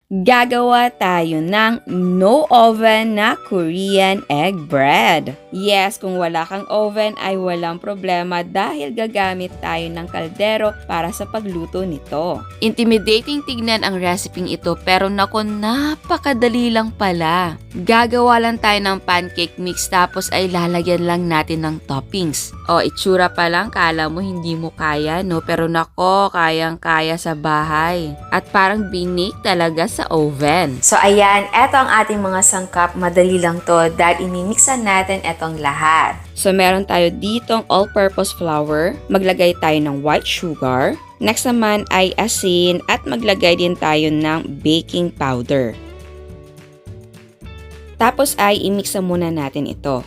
Gagawa tayo ng no oven na Korean egg bread. Yes, kung wala kang oven ay walang problema dahil gagamit tayo ng kaldero para sa pagluto nito. Intimidating tignan ang reseping ito pero nako napakadali lang pala. Gagawa lang tayo ng pancake mix tapos ay lalagyan lang natin ng toppings. O itsura pa lang kala mo hindi mo kaya no pero nako kayang-kaya sa bahay. At parang binake talaga sa oven. So ayan, eto ang ating mga sangkap. Madali lang to dahil imimixan natin etong lahat. So meron tayo ditong all-purpose flour. Maglagay tayo ng white sugar. Next naman ay asin at maglagay din tayo ng baking powder. Tapos ay imixa muna natin ito.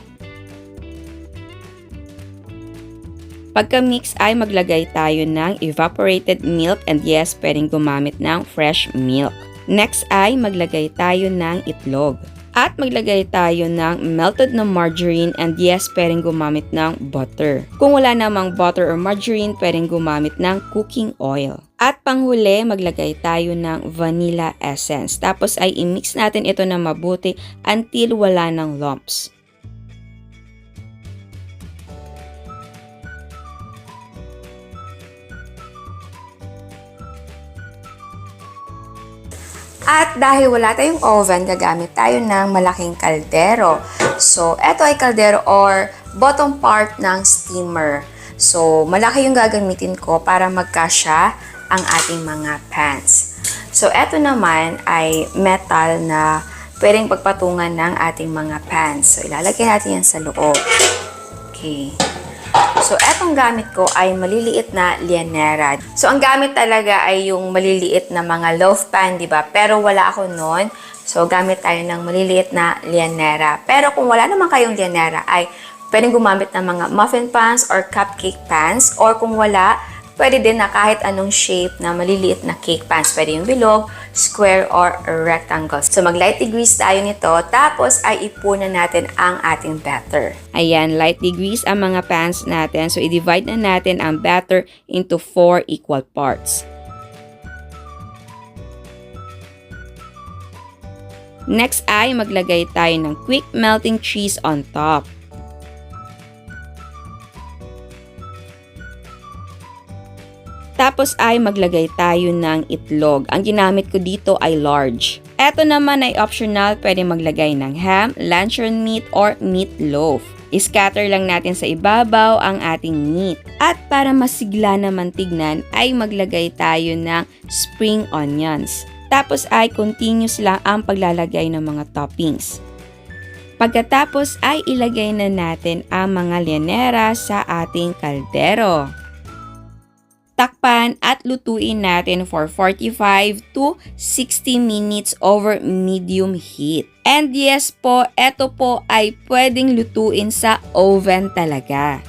Pagka-mix ay maglagay tayo ng evaporated milk and yes, pwedeng gumamit ng fresh milk. Next ay maglagay tayo ng itlog. At maglagay tayo ng melted na margarine and yes, pwedeng gumamit ng butter. Kung wala namang butter or margarine, pwedeng gumamit ng cooking oil. At panghuli, maglagay tayo ng vanilla essence. Tapos ay i-mix natin ito na mabuti until wala ng lumps. At dahil wala tayong oven, gagamit tayo ng malaking kaldero. So, eto ay kaldero or bottom part ng steamer. So, malaki yung gagamitin ko para magkasya ang ating mga pans. So, eto naman ay metal na pwedeng pagpatungan ng ating mga pans. So, ilalagay natin yan sa loob. Okay. So, etong gamit ko ay maliliit na lianera. So, ang gamit talaga ay yung maliliit na mga loaf pan, di ba? Pero wala ako noon. So, gamit tayo ng maliliit na lianera. Pero kung wala naman kayong lianera, ay pwedeng gumamit ng mga muffin pans or cupcake pans. Or kung wala, pwede din na kahit anong shape na maliliit na cake pans. Pwede yung bilog, square, or rectangle. So, mag-lightly grease tayo nito. Tapos, ay ipunan natin ang ating batter. Ayan, lightly grease ang mga pans natin. So, i-divide na natin ang batter into 4 equal parts. Next ay maglagay tayo ng quick melting cheese on top. Tapos ay maglagay tayo ng itlog. Ang ginamit ko dito ay large. Eto naman ay optional, pwede maglagay ng ham, luncheon meat, or meatloaf. I-scatter lang natin sa ibabaw ang ating meat. At para masigla naman tignan, ay maglagay tayo ng spring onions. Tapos ay continuous lang ang paglalagay ng mga toppings. Pagkatapos ay ilagay na natin ang mga lianera sa ating kaldero. Takpan at lutuin natin for 45 to 60 minutes over medium heat. And yes po, eto po ay pwedeng lutuin sa oven talaga.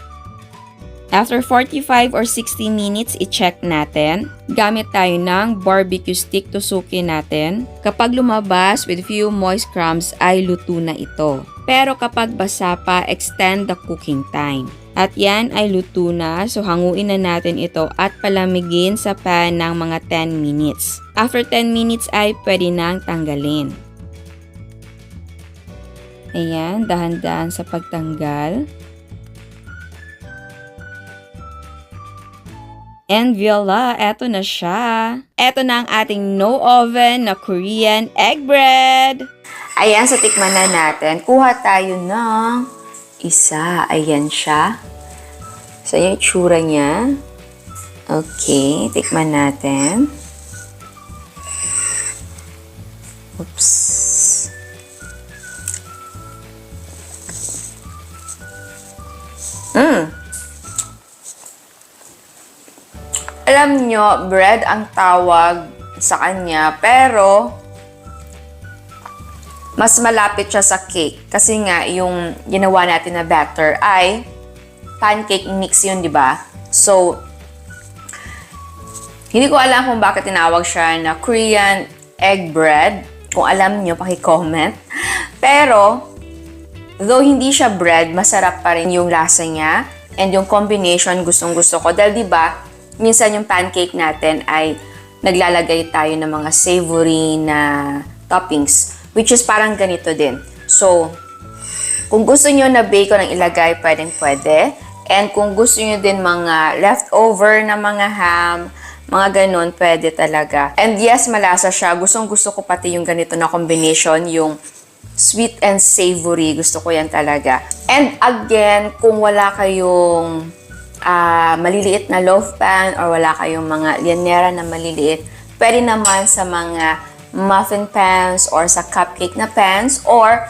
After 45 or 60 minutes, i-check natin. Gamit tayo ng barbecue stick, tusukin natin. Kapag lumabas with few moist crumbs ay luto na ito. Pero kapag basa pa, extend the cooking time. At yan ay luto na, so hanguin na natin ito at palamigin sa pan ng mga 10 minutes. After 10 minutes ay pwede nang tanggalin. Ayan, dahan-dahan sa pagtanggal. And voila, eto na siya. Eto na ang ating no oven na Korean egg bread. Ayan, so tikman na natin. Kuha tayo ng isa. Ayan siya. So, yung itsura niya. Okay, tikman natin. Oops. Alam nyo, bread ang tawag sa kanya, pero mas malapit siya sa cake. Kasi nga, yung ginawa natin na batter ay pancake mix yun, di ba? So, hindi ko alam kung bakit tinawag siya na Korean egg bread. Kung alam nyo, paki-comment. Pero, though hindi siya bread, masarap pa rin yung lasa niya. And yung combination, gustong-gusto ko. Dahil, di ba, minsan yung pancake natin ay naglalagay tayo ng mga savory na toppings, which is parang ganito din. So, kung gusto nyo na bacon ang ilagay, pwede. And kung gusto nyo din mga leftover na mga ham, mga ganun, pwede talaga. And yes, malasa siya. Gustong-gusto ko pati yung ganito na combination, yung sweet and savory. Gusto ko yan talaga. And again, kung wala kayong maliliit na loaf pan or wala kayong mga lianera na maliliit, pwede naman sa mga muffin pans or sa cupcake na pans, or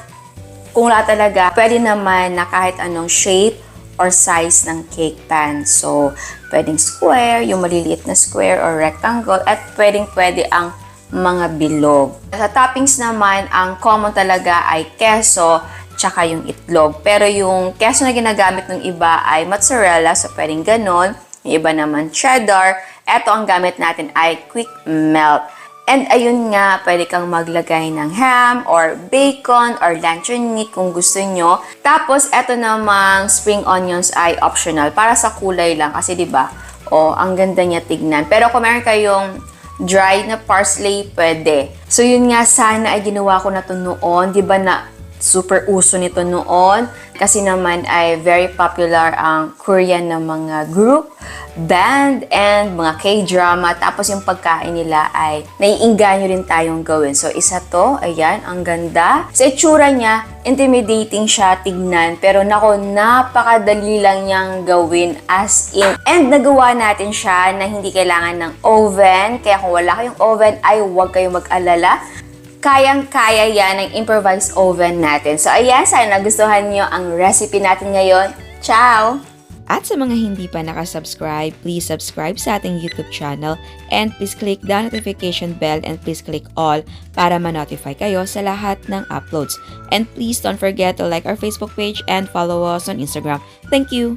kung wala talaga, pwede naman na kahit anong shape or size ng cake pan. So, pwedeng square, yung maliliit na square or rectangle, at pwede ang mga bilog. Sa toppings naman, ang common talaga ay keso, tsaka yung itlog. Pero yung keso na ginagamit ng iba ay mozzarella, so pwedeng ganon. Yung iba naman cheddar. Eto ang gamit natin ay quick melt. And ayun nga, pwede kang maglagay ng ham or bacon or luncheon meat kung gusto nyo. Tapos, eto namang spring onions ay optional para sa kulay lang. Kasi 'di ba? Ang ganda niya tignan. Pero kung meron kayong dried na parsley, pwede. So, yun nga, sana ay ginawa ko na to noon. 'Di ba na super uso nito noon? Kasi naman ay very popular ang Korean na mga group, band, and mga K-drama. Tapos yung pagkain nila ay naiinganyo rin tayong gawin. So, isa to. Ayan, ang ganda. Sa itsura niya, intimidating siya tignan. Pero nako, napakadali lang niyang gawin as in. And nagawa natin siya na hindi kailangan ng oven. Kaya kung wala kayong oven, ay huwag kayong mag-alala. Kayang-kaya yan ng improvised oven natin. So, ayan, sana nagustuhan nyo ang recipe natin ngayon. Ciao! At sa mga hindi pa nakasubscribe, please subscribe sa ating YouTube channel and please click the notification bell and please click all para ma-notify kayo sa lahat ng uploads. And please don't forget to like our Facebook page and follow us on Instagram. Thank you!